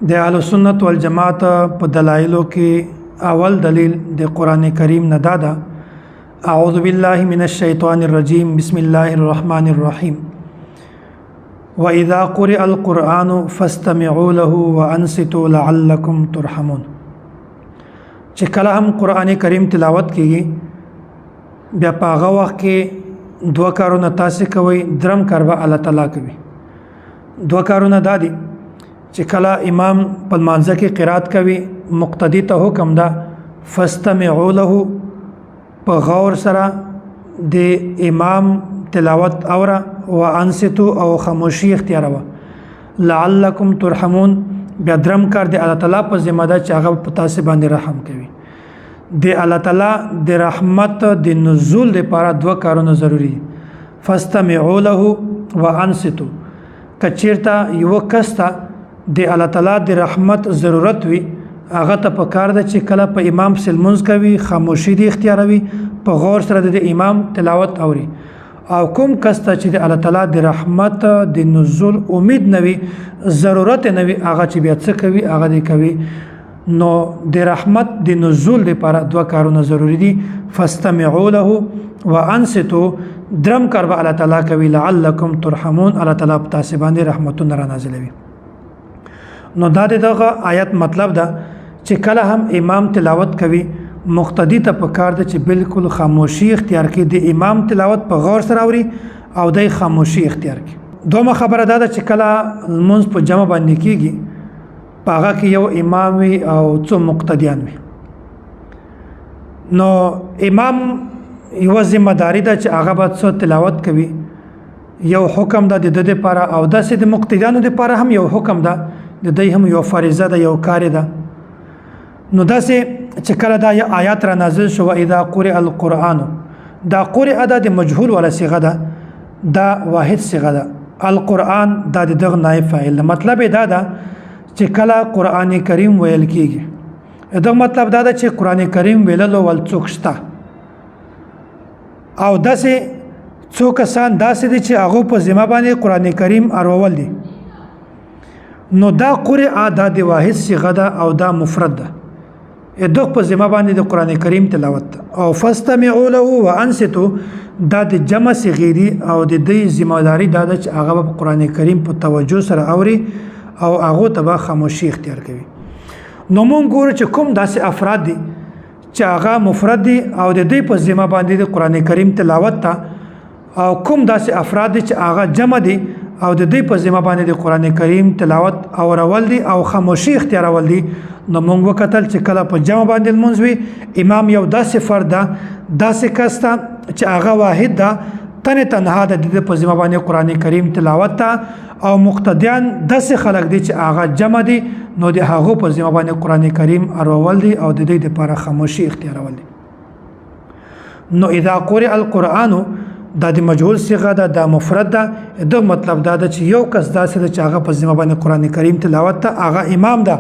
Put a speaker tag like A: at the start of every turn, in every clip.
A: د اهل سنت والجماعت په دلایلو کې اول دلیل د قران کریم نه دادا اعوذ بالله من الشیطان الرجیم بسم الله الرحمن الرحیم واذا قرئ القرآن فاستمعوا له وانصتوا لعلكم ترحمون چې کله هم قران کریم تلاوت کیږي بیا په هغه وخت کې دوه کارونه تاسو کوي درم کار به الله تعالی کوي دوه کارونه دادي چې کله امام په مانځه کې قرات کوي مقتدی ته حکم ده فاستمعوا له په غور سره د امام تلاوت اوره وانصتوا او خاموشي اختیاروا لعلکم ترحمون بیا درم کار د الله تعالی په ذمہ ده چې هغه په تاسو باندې رحم کوي د الله تعالی د رحمت د نزول لپاره دوه کارونه ضروری فاستمعوا له وانصتوا کچیرته یو کستا د الله تعالی د رحمت ضرورت وي هغه ته په کار ده چې کله په امام سلمونز کوي خاموشي دی اختیاروي په غور سره د امام تلاوت اوري او کوم کسته چې د الله تعالی د رحمت د نزول امید نوي ضرورت نوي هغه چې بیا څه کوي هغه دی کوي نو د رحمت د نزول لپاره دوه کارونه ضروری دي فاستمعوا له وانصتوا درم کار به الله تعالی کوي لعلکم ترحمون الله تعالی په تاسو باندې رحمتونه را نازلوي نو دا دغه آیت مطلب ده چې کله هم امام تلاوت کوي مقتدی ته په کار ده چې بالکل خاموشي اختیار کړي د امام تلاوت په غور سره اوري او د خاموشي اختیار کړي دومره خبره ده چې کله منځ په جمع باندې کیږي په هغه کې یو امام وي او څو مقتدیان وي نو امام یو ذمہ داری ده چې هغه به څو تلاوت کوي یو حکم ده د لپاره او داسې د مقتدیانو لپاره هم یو حکم ده د دې هم یو فریضه ده یو کار ده نو داسې چې کله دا آیات را نازل شو اذا قرئ القرآن دا قرئ ده د مجهول ولا صيغه ده دا واحد صيغه ده القرآن دا دغه نائب فاعل مطلب دا ده چې کله قران کریم ویل کیږي دا مطلب دا ده چې قران کریم ویللو ول څوک شته او داسې څوک کسان داسې دي چې هغه په ذمہ باندې قران کریم ارول دي نو دا قرئ دا د واحد صيغه ده او دا مفرد ده دغه په ذمہ باندې د قران کریم تلاوت او فاستمعوا له وانصتوا دا د جمع صيغه دي او د دې ذمہ داری دا چې هغه په قران کریم په توجه سره اوري او هغه ته خاموشي اختیار کوي نو مونږ ګورو چې کوم داسې افراد دي چې هغه مفرد دي او د دې په ذمہ باندې د قران کریم تلاوت ته او کوم داسې افراد دي چې هغه جمع دي او د دې په ذمہ باندې د قران کریم تلاوت او اورول دي او خاموشي اختیارول دي نو موږ وکتل چې کله په جمع باندې المنځ وي امام یو داسې فرد ده داسې کس ته چې هغه واحد ده تنها د دې په ذمہ باندې قران کریم تلاوت ته او مقتدیان داسې خلک دي چې هغه جمع دي نو د هغه په ذمہ باندې قران کریم اورول دي او د دې لپاره خاموشي اختیارول دي نو اذا قرئ القرآن دا د مجهول صيغه ده دا مفرد ده دا مطلب دا ده چې یو کس داسې ده چې هغه په ذمہ باندې قران کریم تلاوت ته هغه امام ده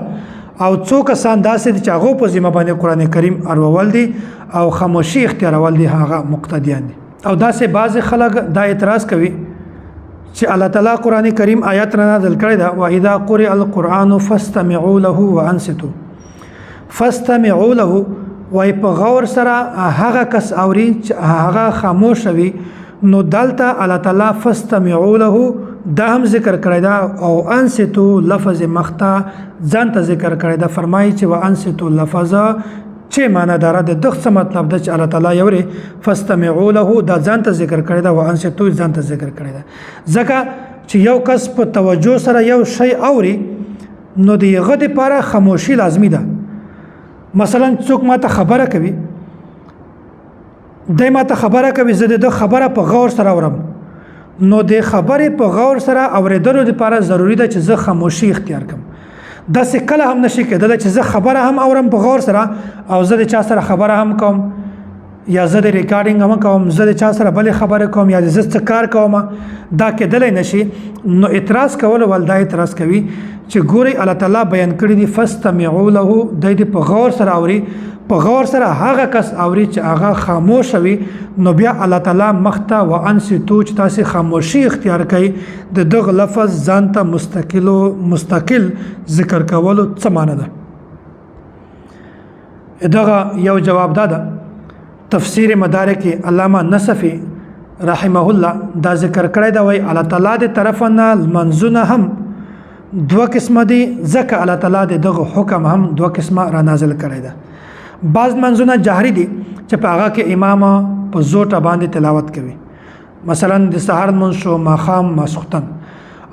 A: او څو کسان داسې دي چې هغه په ذمہ باندې قران کریم ارول دي او خاموشي اختیارول دي هغه مقتدیان دي او داسې بعض خلک دا اعتراض کوي چې الله تعالی قران کریم آیات را نازل کړی دا واذا قرئ القرآن فاستمعوا له وانصتوا فاستمعوا له وای په غور سره هغه کس اوري چې هغه خاموش وي نو دلته الله تعالی فاستمعوا له دا هم ذکر کړی دا او انصتوا لفظ مختا ځان ته ذکر کړی دا فرمایي چې وانصتوا لفظ چې معنی دار د دغه مطلب د چې الله تعالی یوري فاستمعوا له دا ځان ته ذکر کړی دا وانصتوا ځان ته ذکر کړی دا ځکه چې یو کس په توجه سره یو شی اوري نو دغه لپاره خاموشي لازمی ده مثلا څوک ماته خبره کوي دای ماته خبره کوي زه د خبره په غور سره اورم نو د خبرې په غور سره اوریدلو لپاره ضروری ده چې زه خاموشي اختیار کړم دا څه کله هم نشي کېدل چې زه خبره هم اورم په غور سره او زه د چا سره خبره هم کوم یا زه د ریکارډینګ هم کوم زه د چا سره بل خبره کوم یا زه څه کار کوم دا کېدل نشي نو اعتراض کول ولدا اعتراض کوي چې ګوري الله تعالی بیان کړی دی فاستمعوا له د دې په غور سره اوري په غور سره هغه کس اوري چې هغه خاموش وي نو بیا الله تعالی مخته وانصتو چې تاسو خاموشي اختیار کړئ د دغه لفظ ځان ته مستقل ذکر کولو څه معنی ده دغه یو جواب ده تفسیر مدارک علامه نصفی رحمه الله دا ذکر کړی دا وای الله تعالی د طرفنا منزونه هم دوه قسمه دي ځکه الله تعالی دغه حکم هم دوه قسمه را نازل کړی ده بعض منزونه جهري دي چې په هغه کې امام په زوټه باندې تلاوت کوي مثلا د سحر منځ شو ماخام ماسختن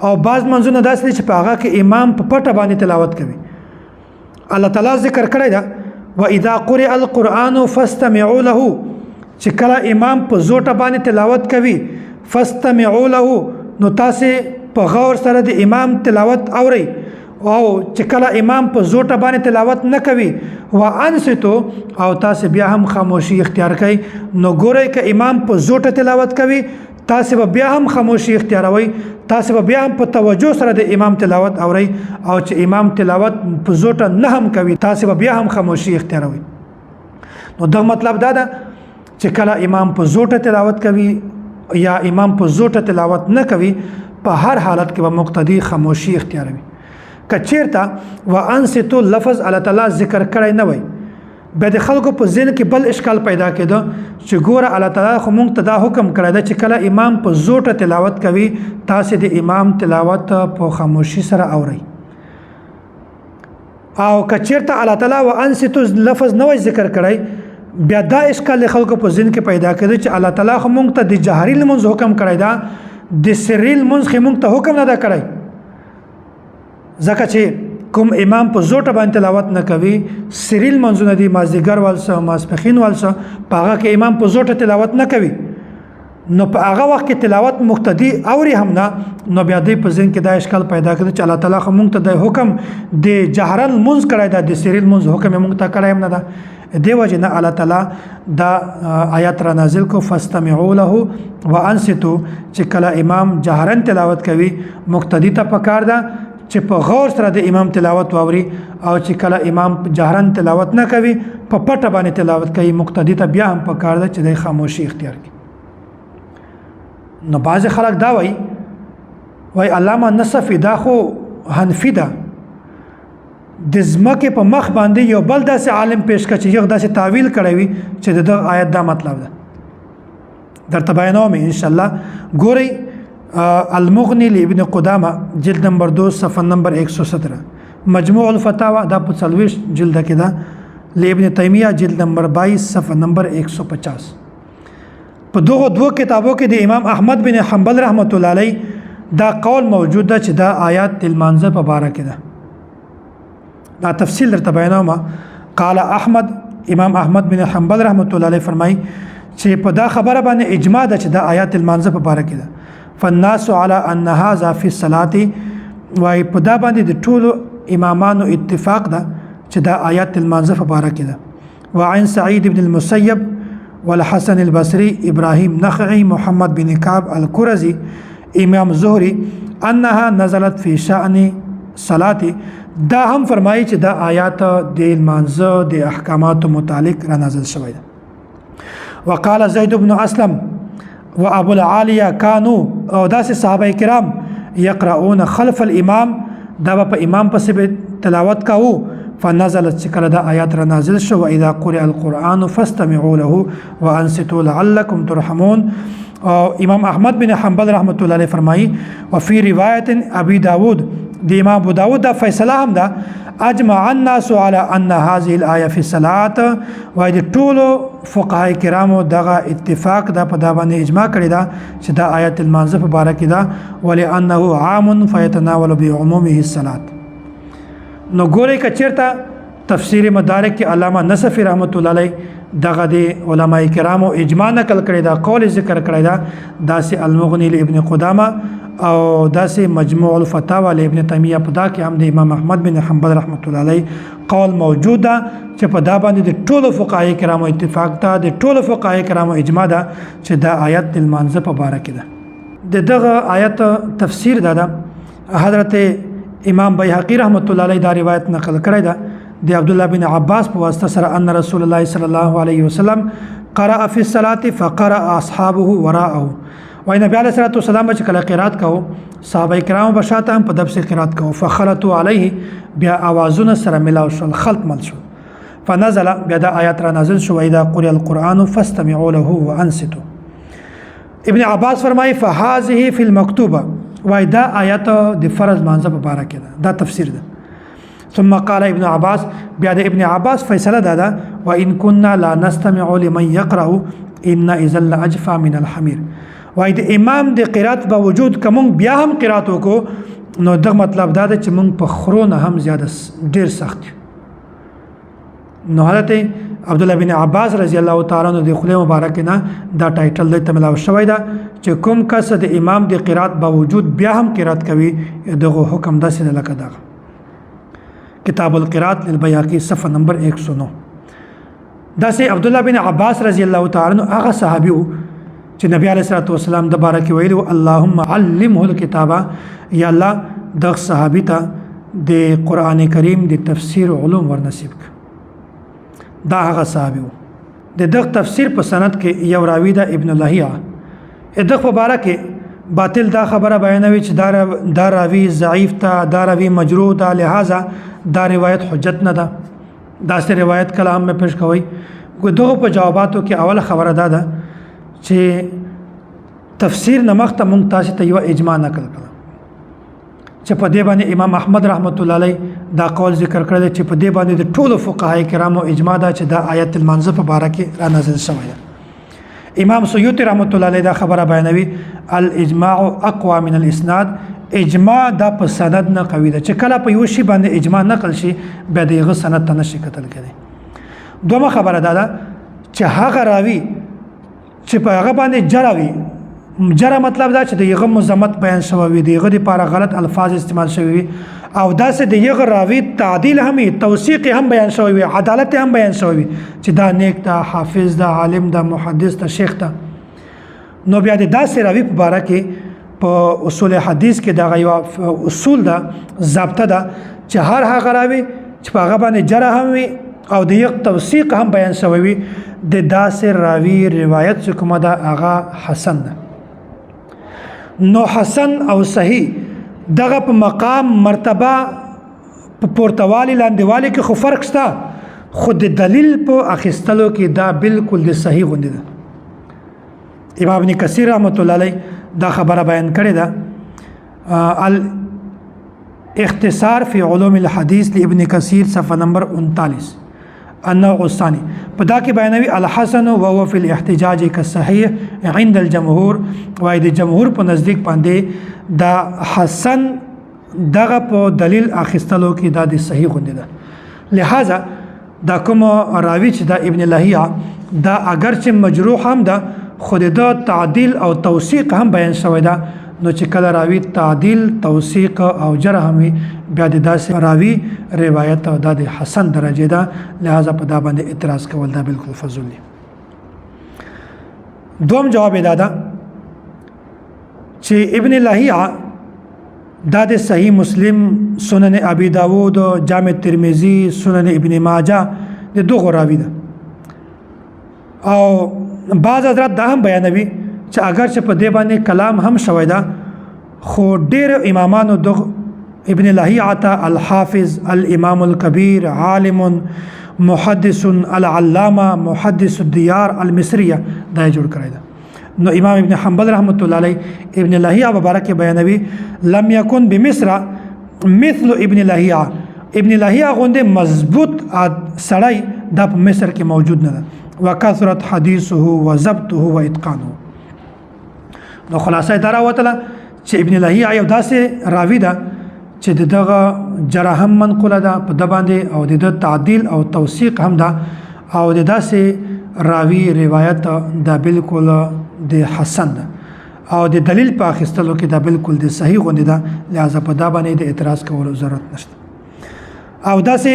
A: او بعض منزونه داسې دي چې په هغه کې امام په پټه باندې تلاوت کوي الله تعالی ذکر کړی ده واذا قرئ القرآن فاستمعوا له چې کله امام په زوټه باندې تلاوت کوي فاستمعوا له نو تاسو په غور سره د امام تلاوت اوري او چې کله امام په زوټه باندې تلاوت نه کوي وانصتو او تاسو بیا هم خاموشي اختیار کړئ نو ګورئ ک امام په زوټه تلاوت کوي تاسو بیا هم خاموشي اختیاروي تاسو بیا هم په توجه سره د امام تلاوت اوري او چې امام تلاوت په زوټه نه هم کوي تاسو بیا هم خاموشي اختیاروي نو دا مطلب دا ده چې کله امام په زوټه تلاوت کوي یا امام په زوټه تلاوت نه کوي په هر حالت کې به مقتدی خاموشي اختیاروي کچیرته وانصتو لفظ الله تعالی ذکر کړی نه وي به د خلکو په ذهن کې بل اشکال پیدا کېده چې ګوره الله تعالی خو مونږ ته دا حکم کړی دی چې کله امام په زوټه تلاوت کوي تاسو د امام تلاوت په خاموشي سره اورئ او کچیرته الله تعالی وانصتو لفظ نه وي ذکر کړی بیا دا اشکال خلکو په ذهن کې پیدا کېده چې الله تعالی خو مونږ ته د جهري لمونځ حکم کړی دا د سري لمونځ خو مونږ ته حکم نه دا کړی ځکه چې کوم امام په زوټه باندې تلاوت نه کوي سري لمونځونه دي مازدیګر والسه ماسپخین والسه په هغه کې امام په زوټه تلاوت نه کوي نو په هغه وخت کې تلاوت مقتدی اوري هم نه نو بیا دې په ذهن کې دا اشکال پیدا کړي چې الله تعالی خو مونږ ته د حکم د جهرن لمونځ کړی دا د سري لمونځ حکم مونږ ته کړی هم نه ده دیو جن الله تعالی دا آیات را نازل کو فاستمعوا له وانصتوا چې کله امام جهرن تلاوت کوي مقتدی ته پکار ده چې په غور سره د امام تلاوت واوري او چې کله امام جهرن تلاوت نه کوي په پټه باندې تلاوت کوي مقتدی ته بیا هم پکار ده چې د خاموشي اختیار کړي نو بعض خلک دا وای علامه نصفی دا خو حنفی ده د ځمکې په مخ باندې یو بل داسې عالم پیش کړ چې یو داسې تعویل کړی وي چې د آیت دا مطلب ده درته بیانوم ان شاء الله ګورئ المغنی لابن قدامه جلد نمبر 2 صفحه نمبر 117 مجموع الفتاوى دا په 40 جلد کې ده لابن تیمیه جلد نمبر 22 صفحه نمبر 150 په دغه دوه کتابو کې د امام احمد بن حنبل رحمت الله علیه دا قول موجود ده چې دا آیات المانزه په باره کې ده دا تفصیل درته بیانوم قال احمد امام احمد بن حنبل رحمت الله علیه فرمای چې په دا خبره باندې اجماع ده چې دا آیات المانزه په باره کې ده فالناس على ان هذا في الصلاه وای په دا باندې د ټولو امامانو اتفاق ده چې دا آیات المانزه په باره کې ده وعن سعيد بن المسيب والحسن البصري ابراهيم نخعي محمد بن كعب القرزي امام زهري انها نزلت في شأن صلاه دا هم فرمایي چې دا آیات د المانزه د احکامات متعلق را نازل شوی ده وقال زيد بن اسلم وابو العاليه كانوا او داس صحابه کرام يقرؤون خلف الامام دا په امام پسې تلاوت کاوه فنزلت کله دا آیات را نازل شو واذا قرئ القرآن فاستمعوا له وانصتوا لعلكم ترحمون امام احمد بن حنبل رحمت الله علیه فرمایي وفي روایت ابي داود د امام ابو داود دا فیصله هم ده اجمع الناس على ان هذه الايه في الصلاه وای د ټولو فقهای کرامو دغه اتفاق دا په دا باندې اجماع کړی دا چې دا آیت المانزه په باره کې ده ولانه عام فيتناول بعمومه الصلاه نو ګورې کچیرته تفسیر مدارک کې علامه نصفی رحمت الله علیه دغه د علماء کرامو اجماع نقل کړی دا قول ذکر کړی دا داسې المغنی لابن قدامه او داسې مجموع الفتاوى لابن تیمیه په دا کې هم د امام احمد بن حنبل رحمت الله علیه قول موجود ده چې په دا باندې د ټولو فقهای کرامو اتفاق ده د ټولو فقهای کرامو اجماع ده چې دا آیت المانزه په باره کې ده دغه آیت تفسیر ده حضرت امام بیهقی رحمت الله علیه دا روایت نقل کړی ده د عبد الله بن عباس په واسطه سره ان رسول الله صلی الله علیه وسلم قرأ فی الصلاة فقرأ اصحابه وراءه وای نبی علیه الصلاۃ والسلام چې کله قرات کو صحابه کرام بشاته هم په دبس قرات کو فخلطوا علیه بیا اوازونه سره ملاو شول خلط مل شو فنزل بیا د آیات را نازل شو اذا قرئ القرآن فاستمعوا له وانصتوا ابن عباس فرمای فهذه فی المکتوبه وای دا آیات د فرض مانزه په باره کې دا تفسیر ده ثم قال ابن عباس بیا د ابن عباس فیصله ده وان كنا لا نستمع لمن يقرأ ان اذا لاجفا من الحمير وای د امام د قرات باوجود کوم بیا هم قرات وکړو نو دا مطلب دا چې موږ په خرونه هم زیاده ډیر سخت نو حضرت عبد الله بن عباس رضی الله تعالی عنہ د خله مبارک نه دا ټایټل د تملاو شوی دا چې کوم کس د امام د قرات باوجود بیا هم قرات کوي دغه حکم داسې لکه دا کتاب القرات للبیاقی صفحه نمبر 109 دا سه عبد الله بن عباس رضی الله تعالی عنہ هغه صحابي چې نبی علیه الصلوۃ والسلام د بارک ویلو اللهم علمه الكتاب یا الله د صحابي ته د قران کریم د تفسیر علوم ورنصیب دا هغه صحابي د دغه تفسیر په سند کې یو راوی دا ابن لهیعه دغه په باره کې باطل دا خبره بیانوي چې دا راوی ضعیف تا دا راوی مجروح دا لہذا دا روایت حجت نه ده دا سه روایت کلام میں پیش کوي دغه په جواباتو کې اوله خبره ده چې تفسیر نمخته مونږ تاسو ته یو اجماع نقل کړه چې په دې باندې امام احمد رحمت الله علیه دا قول ذکر کړی چې په دې باندې د ټولو فقهای کرامو اجماع ده چې دا آیت المنزه په باره کې را نازل شوی ده امام سیوطی رحمت الله علیه دا خبره بیانوي الاجماع اقوى من الاسناد اجماع دا په سند نه قوي ده چې کله په یو شی باندې اجماع نقل شي به دغه سند ته نشي کتل کېږي دومره خبره ده چې هغه راوي چې په هغه باندې جراوي جره مطلب دا چې دغه مزمت بیان شوی وي دغه لپاره غلط الفاظ استعمال شوی وي او داسې دغه راوي تعدیل هم توثیق هم بیان شوی وي عدالت هم بیان شوی وي چې دا نیک دا حافظ دا عالم دا محدث دا شیخ دا نو بیا د داسې راوي په باره کې په اصول حدیث کې دا یو اصول دا ضابطه ده چې هر هغه راوي چې په هغه باندې جره هم وي او د یو توثیق هم بیان شوی وي د داسې راوي روایت چې کومه ده هغه حسن ده نو حسن او صحیح دغه په مقام مرتبه په پورتوالي لاندېوالي کې خو فرق شته خو د دلیل په اخیستلو کې دا بالکل د صحیح غوندې ده امام ابن کثیر رحمت الله علیه دا خبره بیان کړې ده الاختصار فی علوم الحدیث لابن کثیر صفحه نمبر 39 النوع الثاني پدا کې بیانوي الحسن وهو في الاحتجاج كالصحيح عند الجمهور وای د جمهور په نزدیک باندې دا حسن دغه په دلیل اخیستلو کې دا د صحیح غوندې ده لہذا دا کوم راوی چې دا ابن لهیعه دا اگر چې مجروح هم ده خود دا تعدیل او توثیق هم بیان شوی ده نو چې کله راوی تعدیل توثیق او جرح هم بیا د داسې راوی روایت او د حسن درجه ده لہذا په دا باندې اعتراض کول دا بالکل فضول دي دوم جواب دا چې ابن لهیعه دا د صحیح مسلم سنن ابي داود جامع ترمذی سنن ابن ماجه د دوه راوی ده او بعض حضرات دا هم بیانوي چې اگر چې په دې باندې کلام هم شوی ده خو ډېر امامانو دغه ابن لهیعه الحافظ الامام الكبير عالم محدث العلامه محدث الديار المصريه دا جوړ کړی ده نو امام ابن حنبل رحمت الله علیه ابن لهیعه مبارک بیانوي لم يكن بمصر مثل ابن لهیعه ابن لهیعه غونډه مضبوط سړی د مصر کې موجود نه ده وکثرت حدیثه وضبطه واتقانه نو خلاصه دا راوتله چې ابن لهیعه یو داسې راوی ده چې دغه جرح هم منقوله ده په د باندې او د تعدیل او توثیق هم ده او د داسې راوی روایت دا بالکل د حسن ده او د دلیل په اخیستلو کې دا بالکل د صحیح غوندې ده لہذا په دا باندې د اعتراض کولو ضرورت نشته او داسې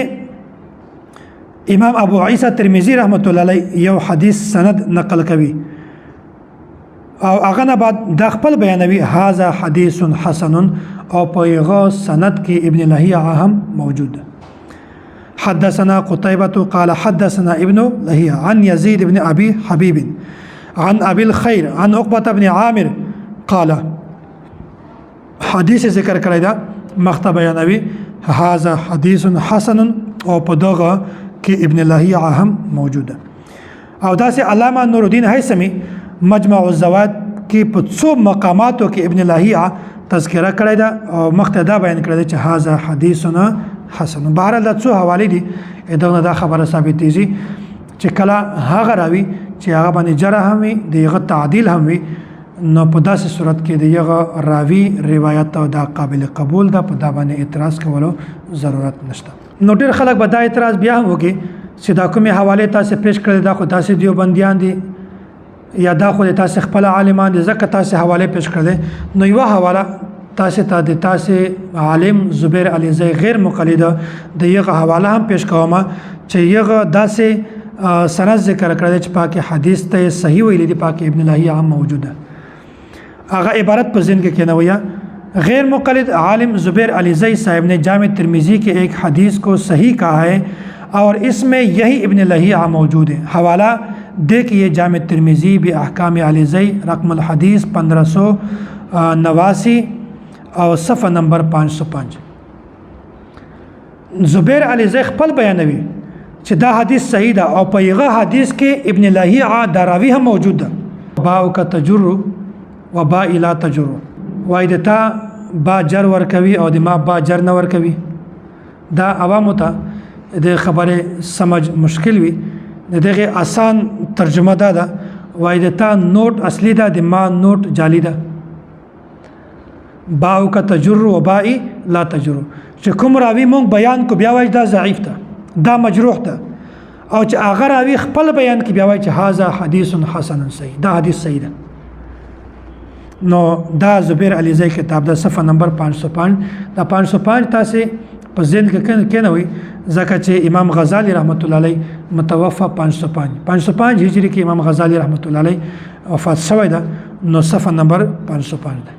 A: امام ابو عیسی ترمذی رحمت الله علیه یو حدیث سند نقل کوي او هغه نه بعد د خپل بیانوي هاذا حدیث حسن او په یغه سند کې ابن لهیعه هم موجود حدثنا قتيبة قال حدثنا ابن لهيعة عن يزيد بن أبي حبيب عن أبي الخير عن عقبة بن عامر قال حديث ذکر کړی دا مخته بیانوي هذا حديث حسن او په دغه کې ابن لهيعة هم موجوده او داسې علامه نور الدین هیثمی مجمع الزوائد کې په څو مقاماتو کې ابن لهيعة تذکره کړی دا او مخته دا بیان کړی چې هذا حدیثنا حسن. بهر د څو حواله دي دغه دا خبره ثابتېږي چې کله هغه راوي چې هغه باندې جرح هم وي دغه تعدیل هم وي نو په داسې صورت کې دغه راوي روایت او دا قابل قبول ده په دا باندې اعتراض کولو ضرورت نشته. نو ډېر خلک به دا اعتراض بیا هم وکړي چې دا کومې حواله تاسو پیش کړل دا خو داسې دیوبندیان دي یا دا خو تاسو خپل عالمان دي ځکه تاسو حواله پیش کړل نو یو حواله تاسو ته د تاسو عالم زبیر علیزی غیر مقلد دغه حواله هم پیش کومه چې یغه داسې سند ذکر کړل چې پاکه حدیث ته صحیح ویل دي پاکه ابن لهیعة موجوده اگر عبارت پر ذہن کے کہنا ہوا غیر مقلد عالم زبیر علیزی صاحب نے جامع ترمذی کے ایک حدیث کو صحیح کہا ہے اور اس میں یہی ابن لہیعة موجود ہے. حوالہ دیکھیے جامع ترمذی باحکام علیزی رقم الحدیث 1589 اور صفحہ نمبر 505. زبیر علیزی خپل بیانوي چې دا حدیث صحیح ده او په یغه حدیث کې ابن لهیعة دراوی هم موجود ده. باو کا تجر و با الا تجر وای د تا با جر ور کوي او د ما با جر نه ور کوي دا عوامو ته د خبره سمجھ مشکل وي دغه آسان ترجمه ده وای د تا نوٹ اصلي ده د ما نوٹ جعلی ده. باو کا تجر و با لا تجر چې کوم راوی مونږ بیان کو بیا وای دا ضعیف ده دا مجروح ده او چې هغه راوی خپل بیان کې بیا وای چې هاذا حدیث حسن صحیح دا حدیث صحیح ده. نو دا زبیر علیزی کتاب دا صفحه نمبر 505 دا 505 تاسو په ذهن کې کېنوي ځکه چې امام غزالی رحمت الله علیه متوفى 505 هجری کې امام غزالی رحمت الله علیه وفات شوی ده نو صفحه نمبر 505 ده.